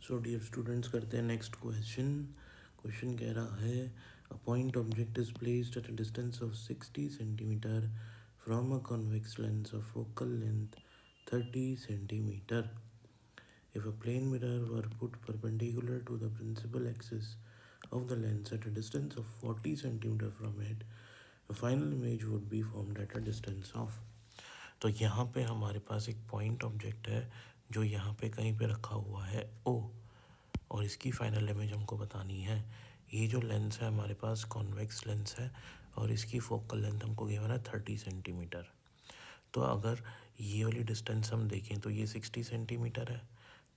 So dear students, करते हैं next question. Question कह रहा है a point object is placed at a distance of 60 centimetre from a convex lens of focal length 30 centimetre. If a plane mirror were put perpendicular to the principal axis of the lens at a distance of 40 centimeter from it, a final image would be formed at a distance of। तो यहाँ पे हमारे पास एक point object है जो यहाँ पे कहीं पे रखा हुआ है ओ, और इसकी फाइनल इमेज हमको बतानी है। ये जो लेंस है हमारे पास कॉन्वेक्स लेंस है और इसकी फोकल लेंथ हमको गिवन है 30 सेंटीमीटर। तो अगर ये वाली डिस्टेंस हम देखें तो ये 60 सेंटीमीटर है,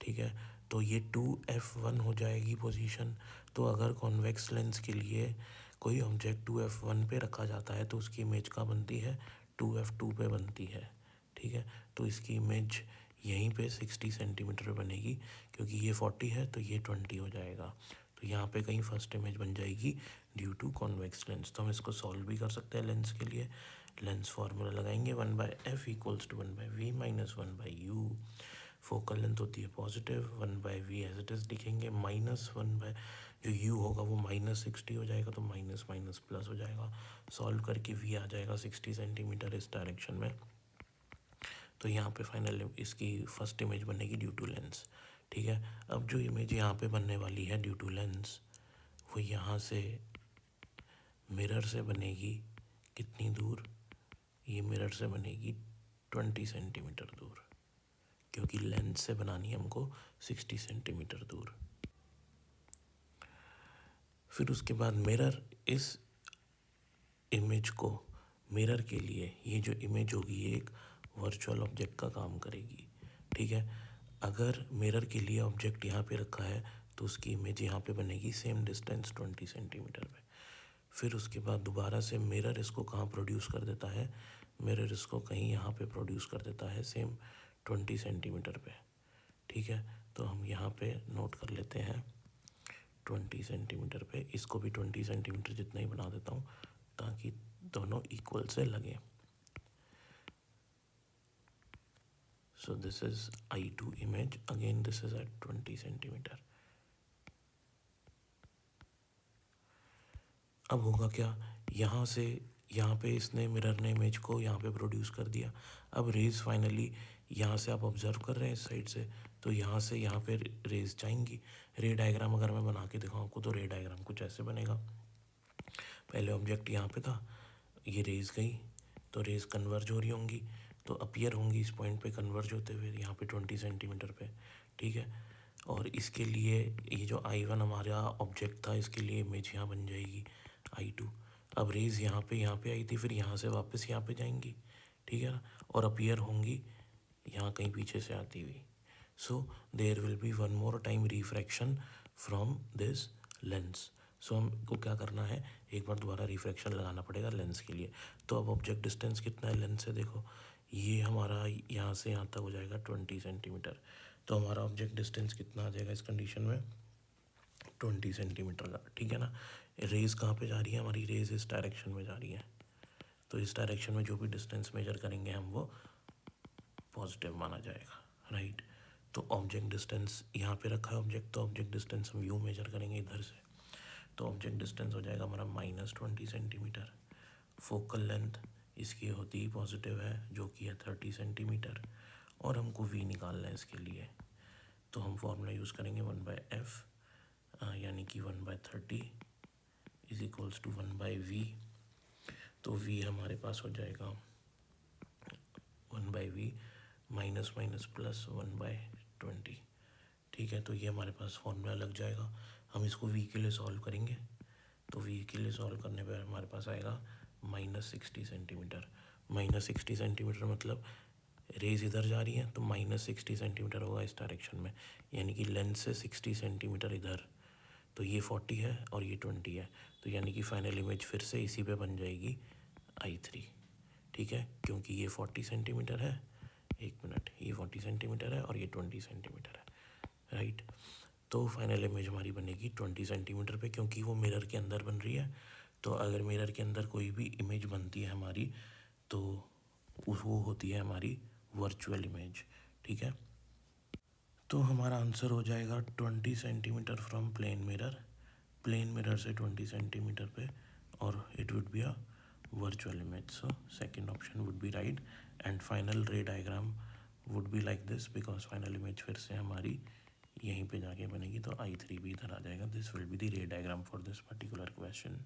ठीक है। तो ये 2f1 हो जाएगी पोजीशन। तो अगर कॉन्वेक्स लेंस के लिए कोई ऑब्जेक्ट 2f1 पे रखा जाता है तो उसकी इमेज कहाँ बनती है, 2f2 पे बनती है, ठीक है। तो इसकी इमेज यहीं पे 60 सेंटीमीटर बनेगी, क्योंकि ये 40 है तो ये 20 हो जाएगा। तो यहाँ पे कहीं फर्स्ट इमेज बन जाएगी ड्यू टू कॉन्वेक्स लेंस। तो हम इसको सॉल्व भी कर सकते हैं लेंस के लिए। लेंस फार्मूला लगाएंगे 1/f equals to 1/v minus 1/u। Focal length होती है positive, 1/v as it is लिखेंगे, माइनस 1 जो u होगा वो -60 हो जाएगा, तो माइनस माइनस प्लस हो जाएगा। सॉल्व करके v आ जाएगा 60 सेंटीमीटर इस डायरेक्शन में। तो यहाँ पे फाइनल इसकी फर्स्ट इमेज बनेगी ड्यू टू लेंस, ठीक है। अब जो इमेज यहाँ पे बनने वाली है ड्यू टू लेंस, वो यहाँ से मिरर से बनेगी कितनी दूर, ये मिरर से बनेगी 20 सेंटीमीटर दूर, क्योंकि लेंस से बनानी है हमको 60 सेंटीमीटर दूर। फिर उसके बाद मिरर इस इमेज को, मिरर के लिए ये जो इमेज होगी ये एक वर्चुअल ऑब्जेक्ट का काम करेगी, ठीक है। अगर मिरर के लिए ऑब्जेक्ट यहाँ पे रखा है तो उसकी इमेज यहाँ पे बनेगी सेम डिस्टेंस 20 सेंटीमीटर पे। फिर उसके बाद दोबारा से मिरर इसको कहाँ प्रोड्यूस कर देता है, मिरर इसको कहीं यहाँ पे प्रोड्यूस कर देता है सेम 20 सेंटीमीटर पे, ठीक है। तो हम यहाँ पे नोट कर लेते हैं 20 सेंटीमीटर पे, इसको भी 20 सेंटीमीटर जितना ही बना देता हूँ ताकि दोनों इक्वल से लगे। So this is I2 image, again this is at 20 centimetre. अब होगा क्या, यहाँ से यहाँ पे इसने मिरर ने इमेज को यहाँ पे प्रोड्यूस कर दिया। अब रेज फाइनली यहाँ से आप ऑब्जर्व कर रहे हैं इस साइड से, तो यहाँ से यहाँ पे रेज जाएंगी। रे डायग्राम अगर मैं बना के दिखाऊँ आपको तो रे डायग्राम कुछ ऐसे बनेगा। पहले ऑब्जेक्ट यहाँ पे था, ये रेज गई तो रेज कन्वर्ज हो रही होंगी, तो अपीयर होंगी इस पॉइंट पे कन्वर्ज होते हुए यहाँ पे 20 सेंटीमीटर पे, ठीक है। और इसके लिए ये जो I1 हमारा ऑब्जेक्ट था इसके लिए इमेज यहाँ बन जाएगी I2। अब रेज यहाँ पे आई थी, फिर यहाँ से वापस यहाँ पे जाएंगी, ठीक है ना, और अपीयर होंगी यहाँ कहीं पीछे से आती हुई। So there will be one more time refraction from this lens. So हमको क्या करना है, एक बार दोबारा रिफ्रैक्शन लगाना पड़ेगा लेंस के लिए। तो अब ऑब्जेक्ट डिस्टेंस कितना है लेंस से, देखो ये हमारा यहाँ से यहाँ तक हो जाएगा 20 सेंटीमीटर। तो हमारा ऑब्जेक्ट डिस्टेंस कितना आ जाएगा इस कंडीशन में, 20 सेंटीमीटर का, ठीक है ना। रेज कहाँ पे जा रही है, हमारी रेज इस डायरेक्शन में जा रही है, तो इस डायरेक्शन में जो भी डिस्टेंस मेजर करेंगे हम वो पॉजिटिव माना जाएगा, राइट। तो ऑब्जेक्ट डिस्टेंस यहाँ पे रखा है ऑब्जेक्ट, तो ऑब्जेक्ट डिस्टेंस हम यूँ मेजर करेंगे इधर से, तो ऑब्जेक्ट डिस्टेंस हो जाएगा हमारा -20 सेंटीमीटर। फोकल लेंथ इसकी होती ही पॉजिटिव है जो कि है 30 सेंटीमीटर, और हमको v निकालना है इसके लिए। तो हम फॉर्मूला यूज़ करेंगे 1/f, यानी कि 1/30 इज इक्वल्स टू 1/v। तो v हमारे पास हो जाएगा 1/v माइनस माइनस प्लस 1/20, ठीक है। तो ये हमारे पास फॉर्मूला लग जाएगा। हम इसको v के लिए सॉल्व करेंगे, तो v के लिए सॉल्व करने पर हमारे पास आएगा -60 सेंटीमीटर। -60 सेंटीमीटर मतलब रेज इधर जा रही है तो -60 सेंटीमीटर होगा इस डायरेक्शन में, यानी कि लेंस से 60 सेंटीमीटर इधर। तो ये 40 है और ये 20 है, तो यानी कि फाइनल इमेज फिर से इसी पे बन जाएगी I3, ठीक है। क्योंकि ये 40 सेंटीमीटर है, एक मिनट, ये 40 सेंटीमीटर है और ये 20 सेंटीमीटर है, राइट। तो फाइनल इमेज हमारी बनेगी 20 सेंटीमीटर पे, क्योंकि वो मिरर के अंदर बन रही है। तो अगर मिरर के अंदर कोई भी इमेज बनती है हमारी तो वो होती है हमारी वर्चुअल इमेज, ठीक है। तो हमारा आंसर हो जाएगा 20 सेंटीमीटर फ्रॉम प्लेन मिरर से 20 सेंटीमीटर पे, और it would be a virtual image. So second option would be right. And final रे diagram would be like this, because final image फिर से हमारी यहीं पे जाके बनेगी, तो I3 भी इधर आ जाएगा. दिस विल बी द रे diagram for this particular question.